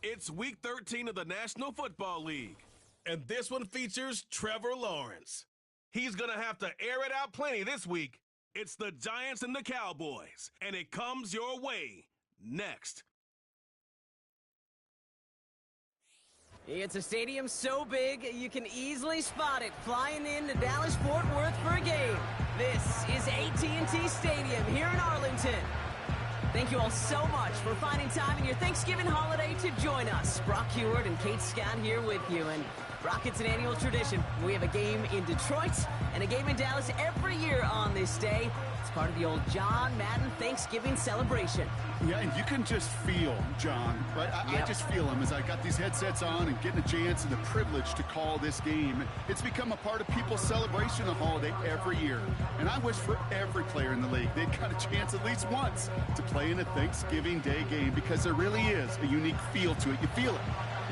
It's Week 13 of the National Football League, and this one features Trevor Lawrence. He's going to have to air it out plenty this week. It's the Giants and the Cowboys, and it comes your way next. It's a stadium so big you can easily spot it flying into Dallas-Fort Worth for a game. This is AT&T Stadium here in Arlington. Thank you all so much for finding time in your Thanksgiving holiday to join us. Brock Heward and Kate Scott here with you. And Brock, it's an annual tradition. We have a game in Detroit and a game in Dallas every year on this day. It's part of the old John Madden Thanksgiving celebration. Yeah, and you can just feel John, right? I just feel him as I got these headsets on and getting a chance and the privilege to call this game. It's become a part of people's celebration of the holiday every year. And I wish for every player in the league they'd got a chance at least once to play in a Thanksgiving Day game, because there really is a unique feel to it. You feel it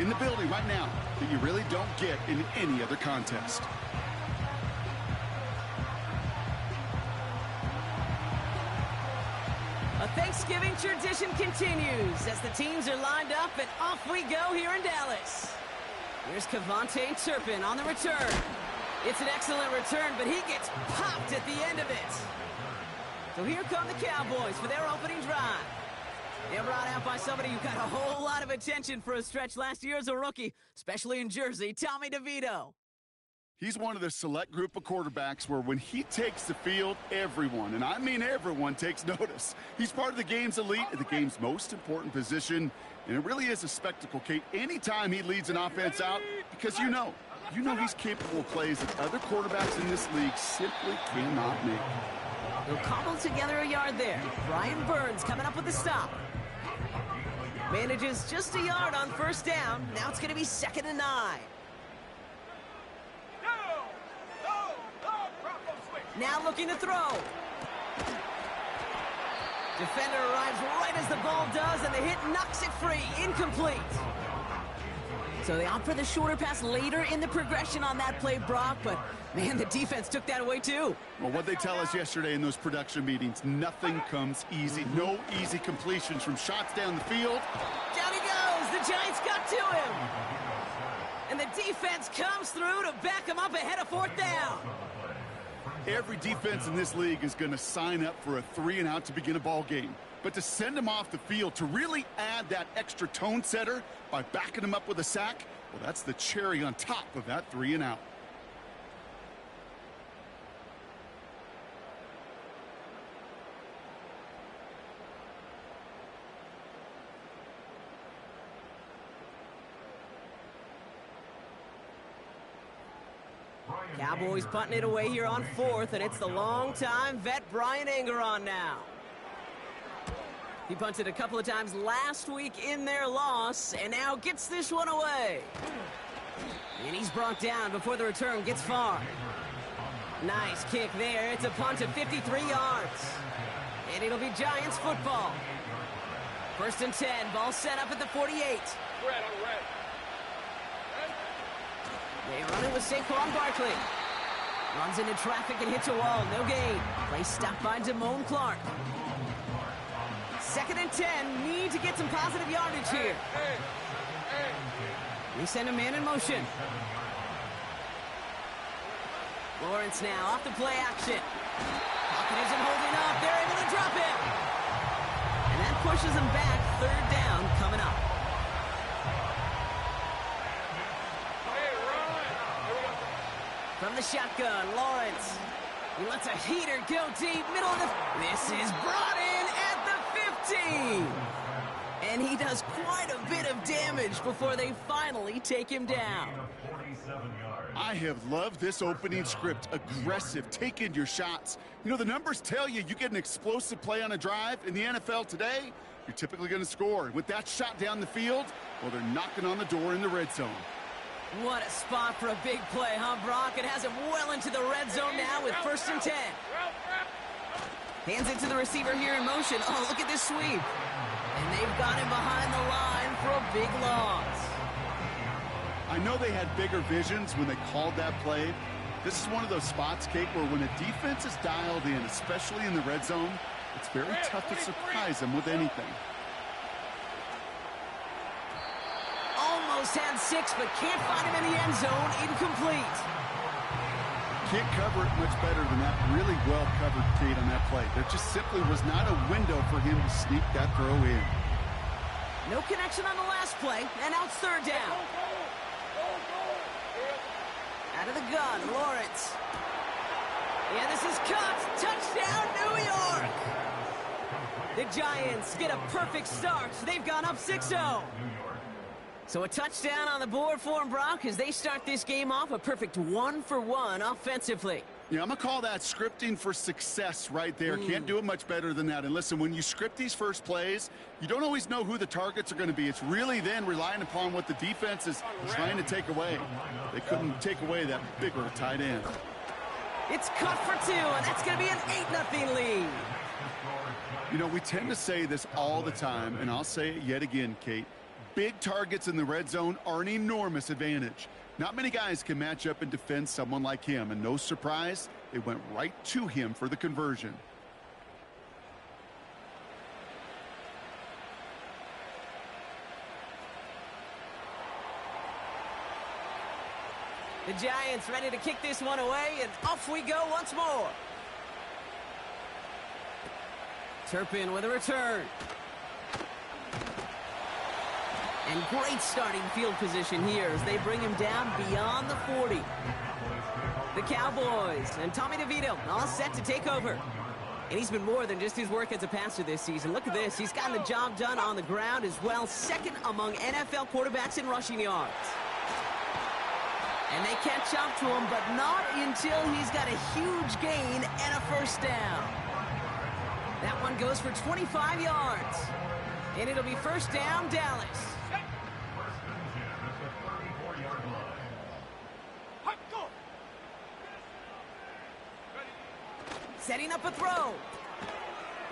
in the building right now that you really don't get in any other contest. A Thanksgiving tradition continues as the teams are lined up, and off we go here in Dallas. Here's Kevontae Turpin on the return. It's an excellent return, but he gets popped at the end of it. So here come the Cowboys for their opening drive. They're brought out by somebody who got a whole lot of attention for a stretch last year as a rookie, especially in Jersey, Tommy DeVito. He's one of the select group of quarterbacks where when he takes the field, everyone, and I mean everyone, takes notice. He's part of the game's elite and the game's most important position, and it really is a spectacle, Kate, anytime he leads an offense out, because you know he's capable of plays that other quarterbacks in this league simply cannot make. They'll cobble together a yard there. Brian Burns coming up with the stop. Manages just a yard on first down. Now it's going to be 2nd and 9. Now looking to throw. Defender arrives right as the ball does, and the hit knocks it free. Incomplete. So they opt for the shorter pass later in the progression on that play, Brock, but man, the defense took that away too. Well, what they tell us yesterday in those production meetings, nothing comes easy. No easy completions from shots down the field. Down he goes. The Giants got to him. And the defense comes through to back him up ahead of 4th down. Every defense in this league is going to sign up for a 3-and-out to begin a ball game. But to send him off the field, to really add that extra tone setter by backing him up with a sack, well, that's the cherry on top of that 3-and-out. Cowboys punting it away here on 4th, and it's the longtime vet Brian Engeron now. He punted a couple of times last week in their loss, and now gets this one away. And he's brought down before the return gets far. Nice kick there. It's a punt of 53 yards. And it'll be Giants football. 1st and 10. Ball set up at the 48. They run it with Saquon Barkley. Runs into traffic and hits a wall. No gain. Play stopped by Damone Clark. 2nd and 10. Need to get some positive yardage here. They send a man in motion. Lawrence now off the play action. Pocket isn't holding up. They're able to drop him. And that pushes him back. 3rd down coming up. From the shotgun, Lawrence. He lets a heater go deep, middle of the... This is brought in at the 15. And he does quite a bit of damage before they finally take him down. I have loved this opening script. Aggressive, taking your shots. You know, the numbers tell you get an explosive play on a drive. In the NFL today, you're typically going to score. With that shot down the field, well, they're knocking on the door in the red zone. What a spot for a big play, huh, Brock? It has him well into the red zone now with 1st and 10. Hands it to the receiver here in motion. Oh, look at this sweep. And they've got him behind the line for a big loss. I know they had bigger visions when they called that play. This is one of those spots, Kate, where when a defense is dialed in, especially in the red zone, it's very tough to surprise them with anything. almost had 6, but can't find him in the end zone. Incomplete. Can't cover it much better than that. Really well covered, Kate, on that play. There just simply was not a window for him to sneak that throw in. No connection on the last play, and now it's third down. Out of the gun, Lawrence. Yeah, this is cut. Touchdown, New York. The Giants get a perfect start. They've gone up 6-0. So a touchdown on the board for them, Brock, as they start this game off a perfect 1-for-1 offensively. Yeah, I'm going to call that scripting for success right there. Can't do it much better than that. And listen, when you script these first plays, you don't always know who the targets are going to be. It's really then relying upon what the defense is trying to take away. They couldn't take away that bigger tight end. It's cut for 2, and that's going to be an 8-0 lead. You know, we tend to say this all the time, and I'll say it yet again, Kate. Big targets in the red zone are an enormous advantage. Not many guys can match up and defend someone like him, and no surprise, they went right to him for the conversion. The Giants ready to kick this one away, and off we go once more. Turpin with a return. And great starting field position here as they bring him down beyond the 40. The Cowboys and Tommy DeVito all set to take over. And he's been more than just his work as a passer this season. Look at this. He's gotten the job done on the ground as well. Second among NFL quarterbacks in rushing yards. And they catch up to him, but not until he's got a huge gain and a first down. That one goes for 25 yards. And it'll be first down, Dallas. Setting up a throw.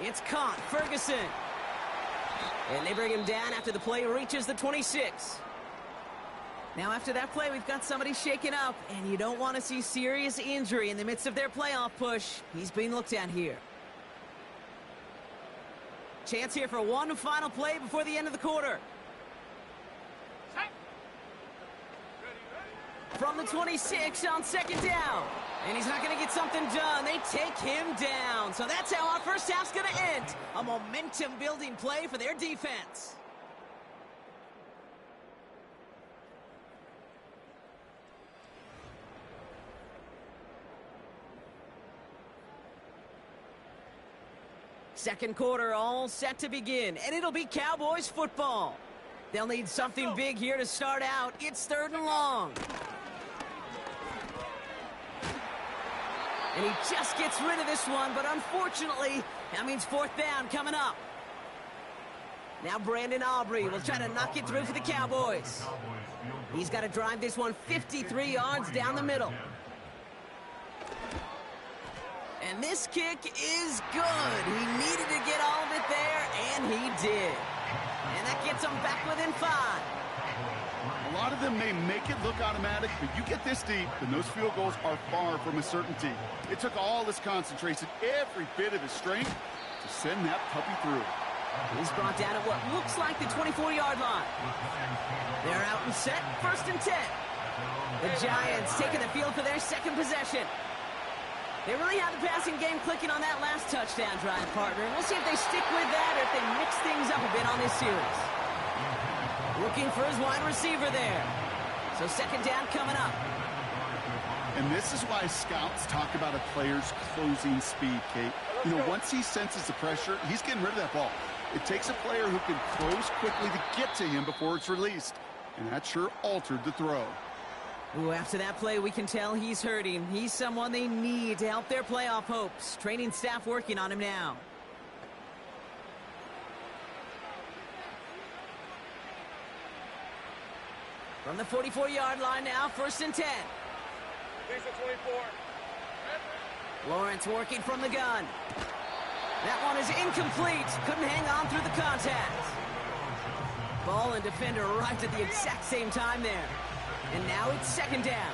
It's caught. Ferguson. And they bring him down after the play reaches the 26. Now after that play, we've got somebody shaken up, and you don't want to see serious injury in the midst of their playoff push. He's being looked at here. Chance here for one final play before the end of the quarter. From the 26 on second down. And he's not going to get something done. They take him down. So that's how our first half's going to end. A momentum-building play for their defense. Second quarter all set to begin, and it'll be Cowboys football. They'll need something big here to start out. It's third and long. And he just gets rid of this one, but unfortunately, that means fourth down coming up. Now Brandon Aubrey will try to knock it through for the Cowboys. He's got to drive this one 53 yards down the middle. And this kick is good. He needed to get all of it there, and he did. And that gets him back within 5. A lot of them may make it look automatic, but you get this deep, and those field goals are far from a certainty. It took all his concentration, every bit of his strength, to send that puppy through. He's brought down at what looks like the 24-yard line. They're out and set, first and 10. The Giants taking the field for their second possession. They really have the passing game clicking on that last touchdown drive, partner. We'll see if they stick with that or if they mix things up a bit on this series. Looking for his wide receiver there. So second down coming up. And this is why scouts talk about a player's closing speed, Kate. You know, once he senses the pressure, he's getting rid of that ball. It takes a player who can close quickly to get to him before it's released. And that sure altered the throw. Ooh, after that play, we can tell he's hurting. He's someone they need to help their playoff hopes. Training staff working on him now. From the 44-yard line now, first and 10. Lisa 24. Lawrence working from the gun. That one is incomplete. Couldn't hang on through the contact. Ball and defender arrived at the exact same time there. And now it's second down.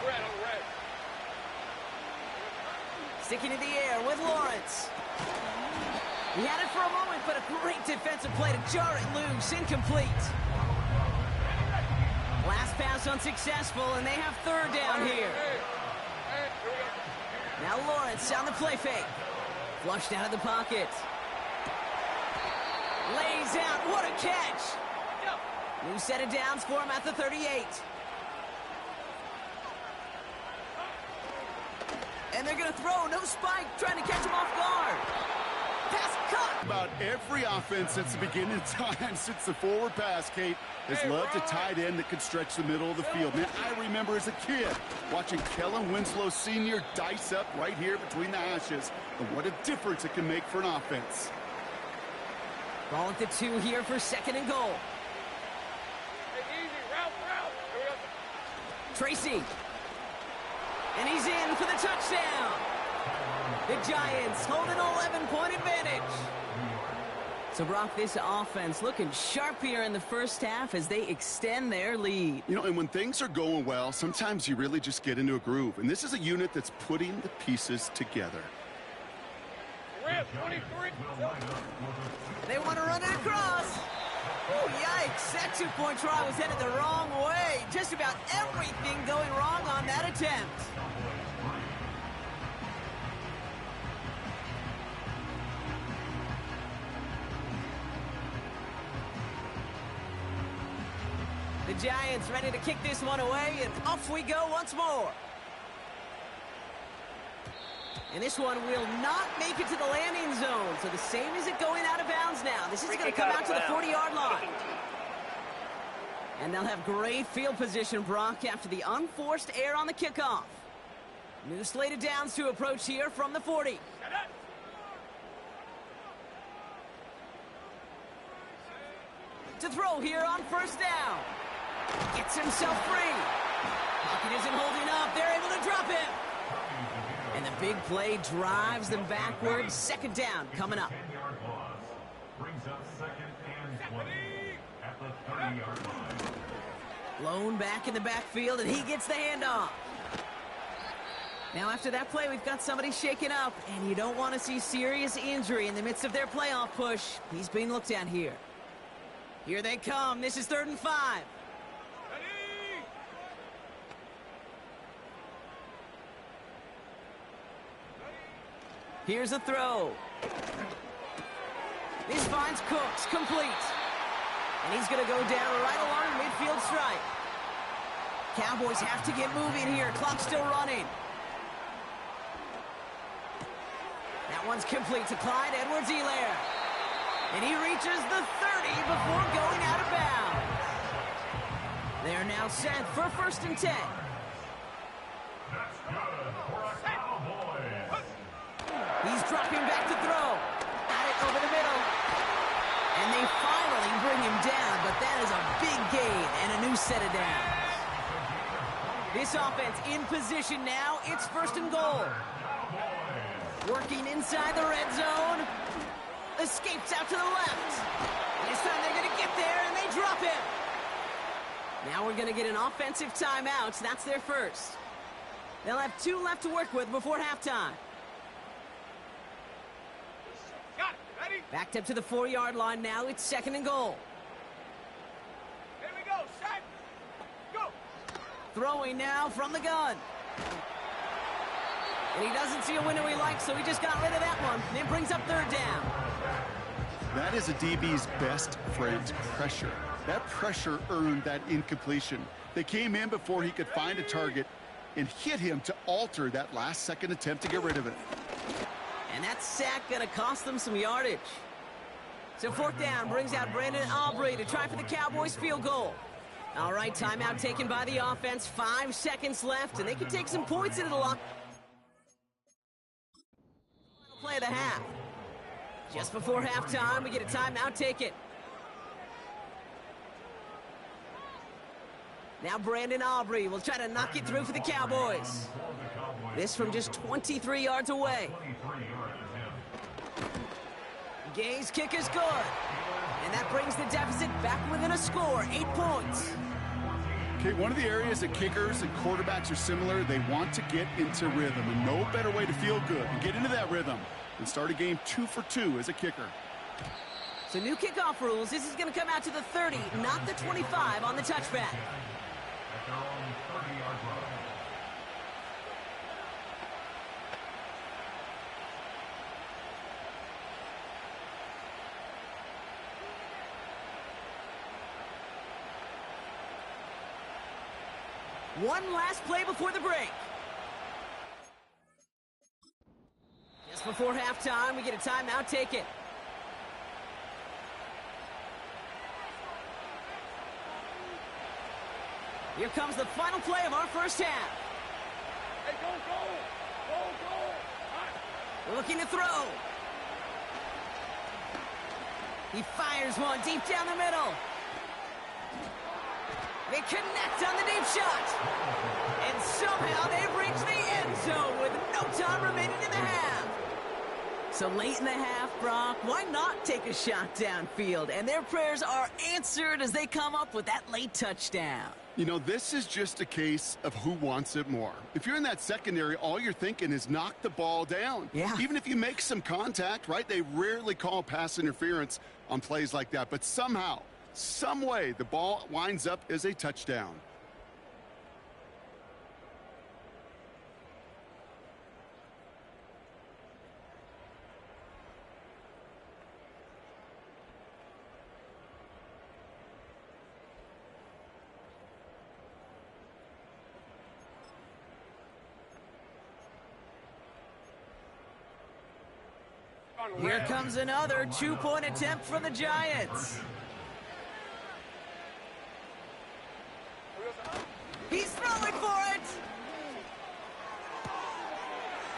Sticking in the air with Lawrence. He had it for a moment, but a great defensive play to jar it loose. Incomplete. Last pass unsuccessful, and they have third down here. Now Lawrence on the play fake. Flushed out of the pocket. Lays out. What a catch. New set of downs for him at the 38. And they're going to throw. No spike. Trying to catch him off guard. Pass cut. About every offense since the beginning of time, since the forward pass, Kate, has loved a tight end that could stretch the middle of the field. Man, I remember as a kid watching Kellen Winslow Sr. dice up right here between the hashes. And what a difference it can make for an offense. Ball at the 2 here for second and goal. Tracy. And he's in for the touchdown. The Giants hold an 11-point advantage. So, Brock, this offense looking sharp here in the first half as they extend their lead. You know, and when things are going well, sometimes you really just get into a groove. And this is a unit that's putting the pieces together. They want to run it across. Oh, yikes. That two-point try was headed the wrong way. Just about everything going wrong on that attempt. The Giants ready to kick this one away, and off we go once more. And this one will not make it to the landing zone. So the same as it going out of bounds now. This is going to come out to the 40-yard line. And they'll have great field position, Brock, after the unforced error on the kickoff. New slate of downs to approach here from the 40. To throw here on first down. Gets himself free. Pocket isn't holding up. They're able to drop him. And the big play drives them backwards. Second down coming up. Brings up second and 20 at the 30-yard line. Blown back in the backfield, and he gets the handoff. Now, after that play, we've got somebody shaken up, and you don't want to see serious injury in the midst of their playoff push. He's being looked at here. Here they come. This is 3rd and 5. Here's a throw. This finds Cooks, complete. And he's going to go down right along midfield stripe. Cowboys have to get moving here. Clock's still running. That one's complete to Clyde Edwards-Helaire. And he reaches the 30 before going out of bounds. They're now set for 1st and 10. That's good for a Cowboys. He's dropping back to throw. Got it over the middle. And they finally bring him down, but that is a big gain and a new set of downs. This offense in position now. It's 1st and goal. Working inside the red zone. Escapes out to the left. And this time they're going to get there, and they drop him. Now we're going to get an offensive timeout. That's their first. They'll have 2 left to work with before halftime. Backed up to the 4-yard line now. It's 2nd and goal. Here we go, set, go. Throwing now from the gun. And he doesn't see a window he likes, so he just got rid of that one. And it brings up 3rd down. That is a DB's best friend, pressure. That pressure earned that incompletion. They came in before he could find a target and hit him to alter that last-second attempt to get rid of it. And that sack going to cost them some yardage. So 4th down brings out Brandon Aubrey to try for the Cowboys field goal. All right, timeout taken by the offense. 5 seconds left, and they can take some points into the lock. Play of the half. Just before halftime, we get a timeout taken. Now Brandon Aubrey will try to knock it through for the Cowboys. This from just 23 yards away. Gay's kick is good. And that brings the deficit back within a score, 8 points. Okay, one of the areas that kickers and quarterbacks are similar, they want to get into rhythm. And no better way to feel good and get into that rhythm than start a game 2 for 2 as a kicker. So new kickoff rules. This is going to come out to the 30, not the 25 on the touchback. at their own 30-yard line. One last play before the break. Just before halftime, we get a timeout. Take it. Here comes the final play of our first half. Hey, go. Looking to throw. He fires one deep down the middle. They connect on the deep shot. And somehow they've reached the end zone with no time remaining in the half. So late in the half, Brock, why not take a shot downfield? And their prayers are answered as they come up with that late touchdown. You know, this is just a case of who wants it more. If you're in that secondary, all you're thinking is knock the ball down. Yeah. Even if you make some contact, right? They rarely call pass interference on plays like that. But somehow, some way, the ball winds up as a touchdown. Here comes another two-point attempt for the Giants. He's throwing for it.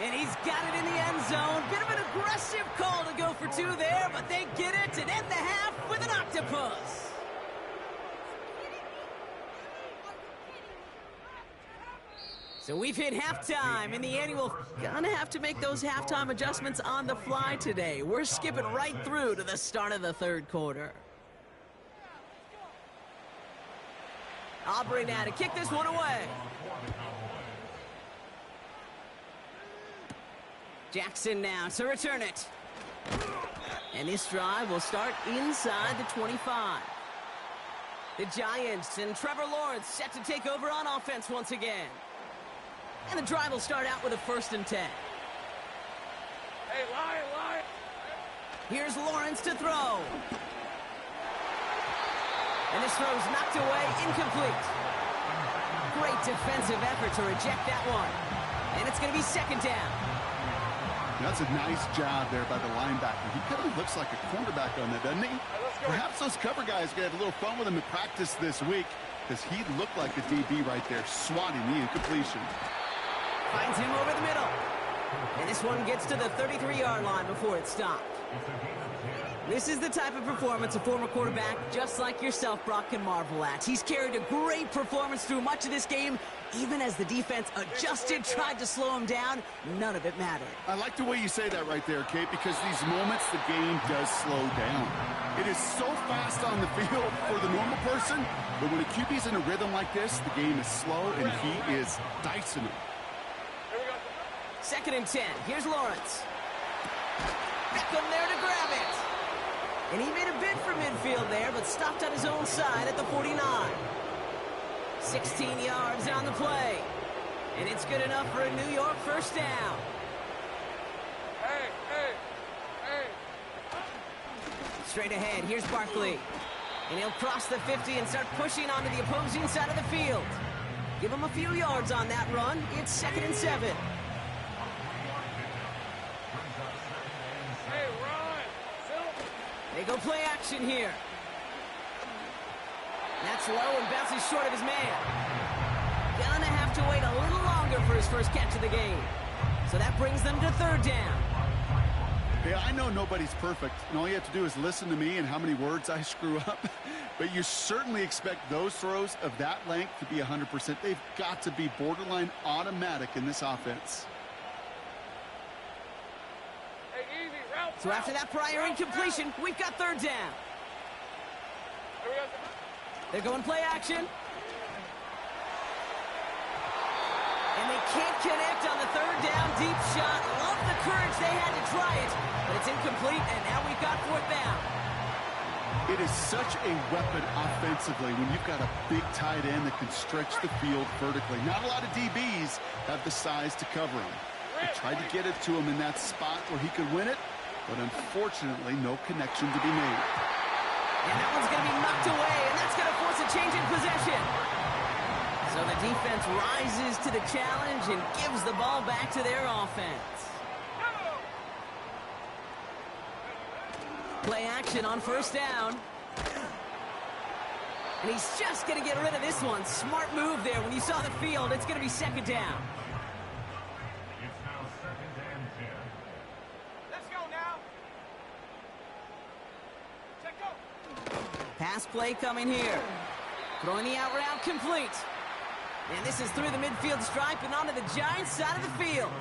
And he's got it in the end zone. Bit of an aggressive call to go for two there, but they get it and end the half with an octopus. So we've hit halftime in the annual. Gonna have to make those halftime adjustments on the fly today. We're skipping right through to the start of the third quarter. Aubrey now to kick this one away. Jackson now to return it. And this drive will start inside the 25. The Giants and Trevor Lawrence set to take over on offense once again. And the drive will start out with a 1st and 10. Hey, Lion. Here's Lawrence to throw. And this throw's knocked away, incomplete. Great defensive effort to reject that one. And it's going to be 2nd down. That's a nice job there by the linebacker. He kind of looks like a cornerback on that, doesn't he? let's go. Perhaps those cover guys are going to have a little fun with him in practice this week because he looked like a DB right there, swatting the incompletion. Finds him over the middle. And this one gets to the 33-yard line before it's stopped. This is the type of performance a former quarterback just like yourself, Brock, can marvel at. He's carried a great performance through much of this game. Even as the defense adjusted, tried to slow him down, none of it mattered. I like the way you say that right there, Kate, because these moments the game does slow down. It is so fast on the field for the normal person, but when a QB's in a rhythm like this, the game is slow and he is dicing it. 2nd and 10. Here's Lawrence. Beckham there to grab it. And he made a bid for midfield there, but stopped on his own side at the 49. 16 yards on the play. And it's good enough for a New York 1st down. Hey. Straight ahead, here's Barkley. And he'll cross the 50 and start pushing onto the opposing side of the field. Give him a few yards on that run. It's 2nd and 7. Hey, run. They go play action here. That's low and bounces short of his man. Gonna have to wait a little longer for his first catch of the game. So that brings them to 3rd down. Hey, I know nobody's perfect, and all you have to do is listen to me and how many words I screw up. But you certainly expect those throws of that length to be 100%. They've got to be borderline automatic in this offense. Hey, easy. Route. So after that prior incompletion, we've got 3rd down. They're going play action. And they can't connect on the 3rd down deep shot. Love the courage they had to try it, but it's incomplete, and now we've got 4th down. It is such a weapon offensively when you've got a big tight end that can stretch the field vertically. Not a lot of DBs have the size to cover him. They tried to get it to him in that spot where he could win it, but unfortunately, no connection to be made. And that one's going to be knocked away, and that's going to force a change in possession. So the defense rises to the challenge and gives the ball back to their offense. Play action on first down. And he's just going to get rid of this one. Smart move there. When you saw the field, it's going to be second down. It's now 2nd and 10. Let's go now. Check go. Pass play coming here. Throwing the out route complete. And this is through the midfield stripe and onto the Giants side of the field.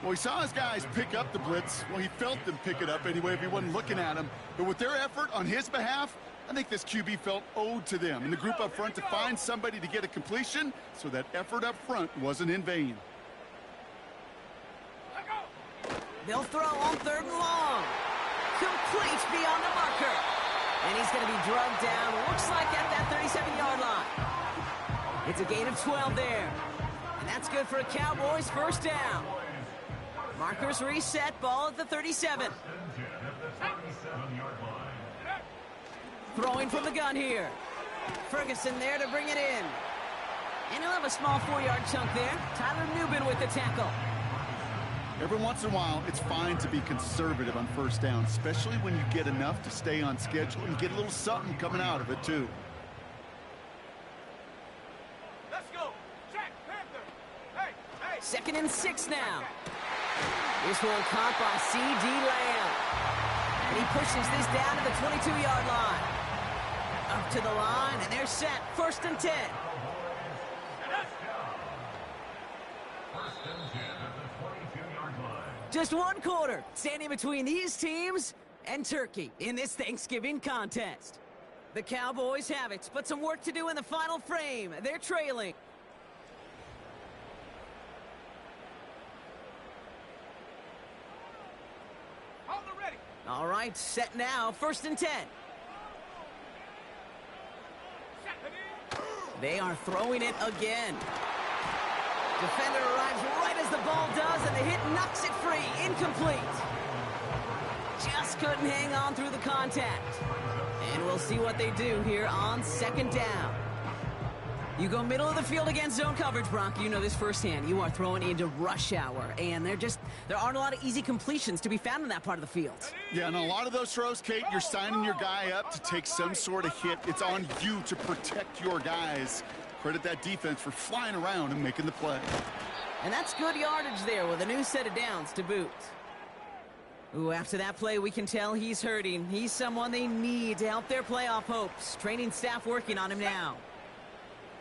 Well, he saw his guys pick up the blitz. Well, he felt them pick it up anyway if he wasn't looking at him. But with their effort on his behalf, I think this QB felt owed to them and the group up front to find somebody to get a completion, so that effort up front wasn't in vain. They'll throw on 3rd and long. Complete beyond the marker. And he's going to be drugged down, looks like at that 37-yard line. It's a gain of 12 there. And that's good for a Cowboys first down. Markers reset, ball at the 37. Throwing from the gun here. Ferguson there to bring it in. And he'll have a small 4-yard chunk there. Tyler Newbin with the tackle. Every once in a while, it's fine to be conservative on first down, especially when you get enough to stay on schedule and get a little something coming out of it, too. Let's go. Check, Panther. Hey, hey. 2nd and 6 now. This one caught by C.D. Lamb. And he pushes this down to the 22-yard line. Up to the line, and they're set. 1st and 10. Just one quarter standing between these teams and Turkey in this Thanksgiving contest. The Cowboys have it, but some work to do in the final frame. They're trailing. Hold it ready. All right, set now. 1st and 10. They are throwing it again. Defender arrives right as the ball does, and the hit knocks it free. Incomplete. Just couldn't hang on through the contact. And we'll see what they do here on 2nd down. You go middle of the field against zone coverage, Brock. You know this firsthand. You are throwing into rush hour, and there aren't a lot of easy completions to be found in that part of the field. Yeah, and a lot of those throws, Kate, you're signing your guy up to take some sort of hit. It's on you to protect your guys. Credit that defense for flying around and making the play. And that's good yardage there with a new set of downs to boot. Ooh, after that play, we can tell he's hurting. He's someone they need to help their playoff hopes. Training staff working on him now.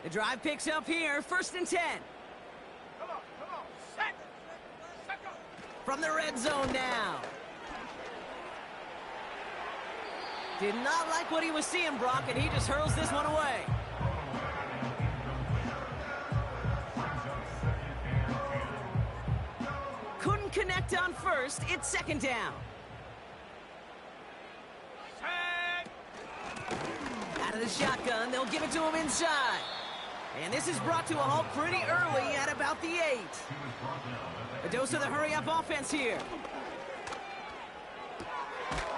The drive picks up here. 1st and 10. Come on. Set. Set go. From the red zone now. Did not like what he was seeing, Brock, and he just hurls this one away. Couldn't connect on 1st. It's 2nd down. Set. Out of the shotgun, they'll give it to him inside. And this is brought to a halt pretty early at about the 8. A dose of the hurry-up offense here.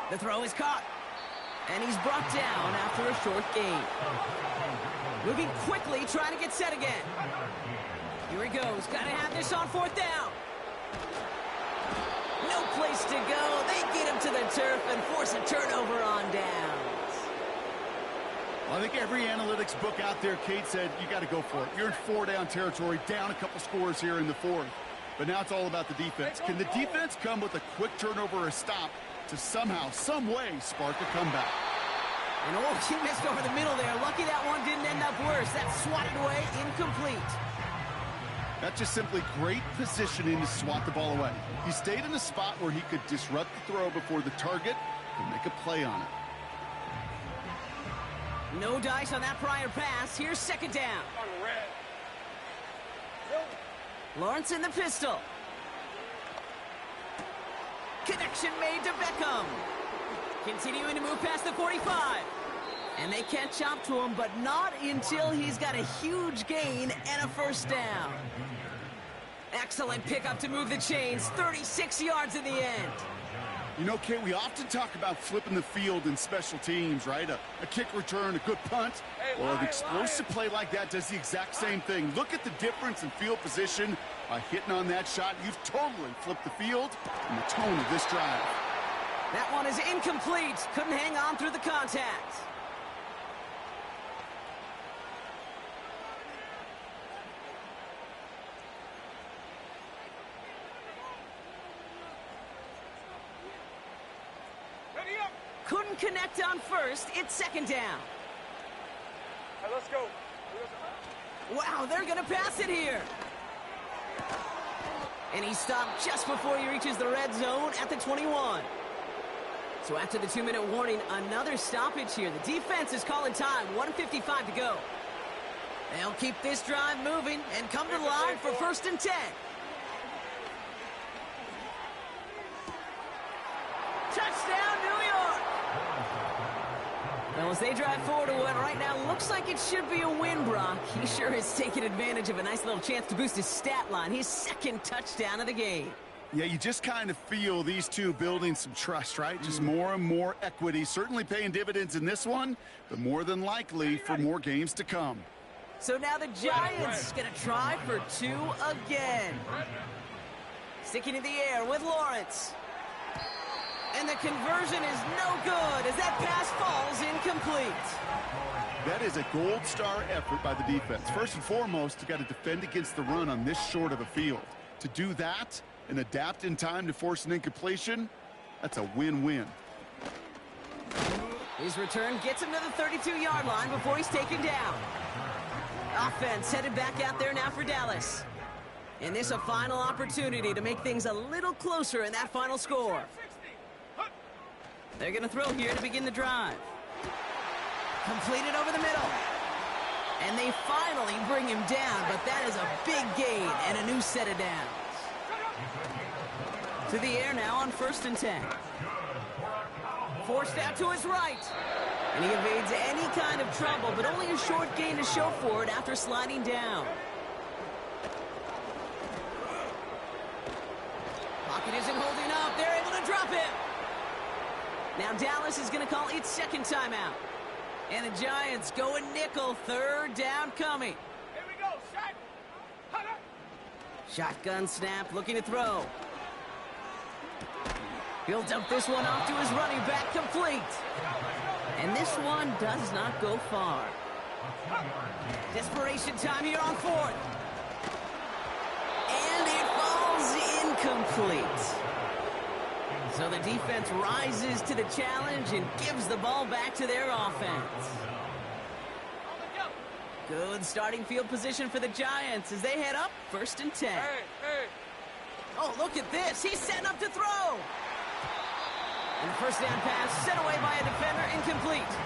The throw is caught. And he's brought down after a short gain. Moving quickly, trying to get set again. Here he goes. Got to have this on 4th down. No place to go. They get him to the turf and force a turnover on downs. Well, I think every analytics book out there, Kate, said you got to go for it. You're in 4-down territory, down a couple scores here in the 4th. But now it's all about the defense. Can the defense come with a quick turnover or a stop to somehow, some way, spark a comeback? And he missed over the middle there. Lucky that one didn't end up worse. That's swatted away, incomplete. That's just simply great positioning to swat the ball away. He stayed in a spot where he could disrupt the throw before the target and make a play on it. No dice on that prior pass. Here's 2nd down. On red. Lawrence in the pistol. Connection made to Beckham. Continuing to move past the 45. And they catch up to him, but not until he's got a huge gain and a first down. Excellent pickup to move the chains. 36 yards in the end. You know, Kate, we often talk about flipping the field in special teams, right? A kick return, a good punt. Well, an explosive play like that does the exact same thing. Look at the difference in field position. By hitting on that shot, you've totally flipped the field and the tone of this drive. That one is incomplete. Couldn't hang on through the contact. Couldn't connect on first. It's second down. Hey, let's go. Wow, they're going to pass it here. And he stopped just before he reaches the red zone at the 21. So after the 2-minute warning, another stoppage here. The defense is calling time. 1:55 to go. They'll keep this drive moving and come to the line for 1st and 10. Touchdown, New York! Well, as they drive forward to what right now looks like it should be a win, Brock. He sure has taken advantage of a nice little chance to boost his stat line. His 2nd touchdown of the game. Yeah, you just kind of feel these two building some trust, right? Just more and more equity. Certainly paying dividends in this one, but more than likely for more games to come. So now the Giants going to try for 2 again. Sticking in the air with Lawrence. And the conversion is no good as that pass falls incomplete. That is a gold star effort by the defense. First and foremost, you got to defend against the run on this short of a field. To do that and adapt in time to force an incompletion, that's a win-win. His return gets him to the 32-yard line before he's taken down. Offense headed back out there now for Dallas. And this a final opportunity to make things a little closer in that final score. They're going to throw here to begin the drive. Completed over the middle. And they finally bring him down, but that is a big gain and a new set of downs. To the air now on 1st and 10. Forced out to his right. And he evades any kind of trouble, but only a short gain to show for it after sliding down. Pocket isn't holding up. They're able to drop it. Now Dallas is going to call its 2nd timeout. And the Giants going nickel. 3rd down coming. Here we go, shot. Shotgun snap, looking to throw. He'll dump this one off to his running back, complete. And this one does not go far. Desperation time here on 4th. And it falls incomplete. So the defense rises to the challenge and gives the ball back to their offense. Good starting field position for the Giants as they head up 1st and 10. Oh, look at this. He's setting up to throw. And the 1st down pass set away by a defender, incomplete.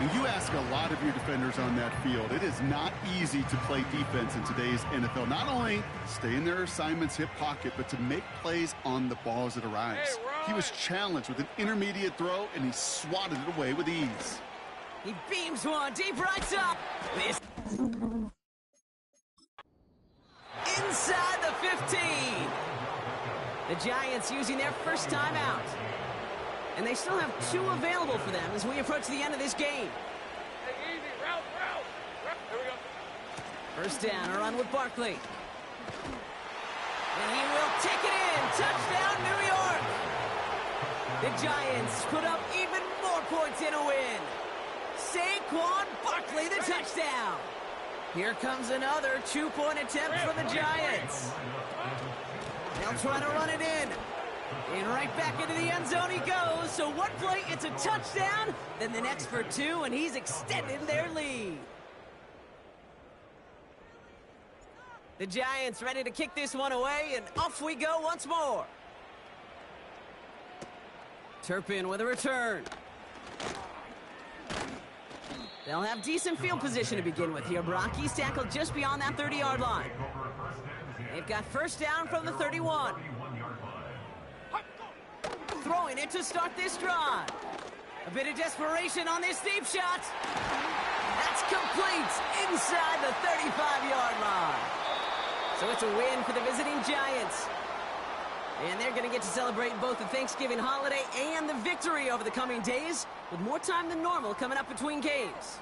And you ask a lot of your defenders on that field. It is not easy to play defense in today's NFL. Not only stay in their assignment's hip pocket, but to make plays on the ball as it arrives. He was challenged with an intermediate throw, and he swatted it away with ease. He beams one deep right up. This inside the 15. The Giants using their 1st timeout. And they still have 2 available for them as we approach the end of this game. Take it easy, route. Here we go. 1st down, a run with Barkley. And he will take it in. Touchdown, New York. The Giants put up even more points in a win. Saquon Barkley, the touchdown. Here comes another 2-point attempt for the Giants. They'll try to run it in. And right back into the end zone he goes. So one play, it's a touchdown. Then the next for 2, and he's extended their lead. The Giants ready to kick this one away, and off we go once more. Turpin with a return. They'll have decent field position to begin with here. Brock, he's tackled just beyond that 30-yard line. They've got 1st down from the 31. throwing it to start this drive. A bit of desperation on this deep shot. That's complete inside the 35-yard line. So it's a win for the visiting Giants. And they're going to get to celebrate both the Thanksgiving holiday and the victory over the coming days, with more time than normal coming up between games.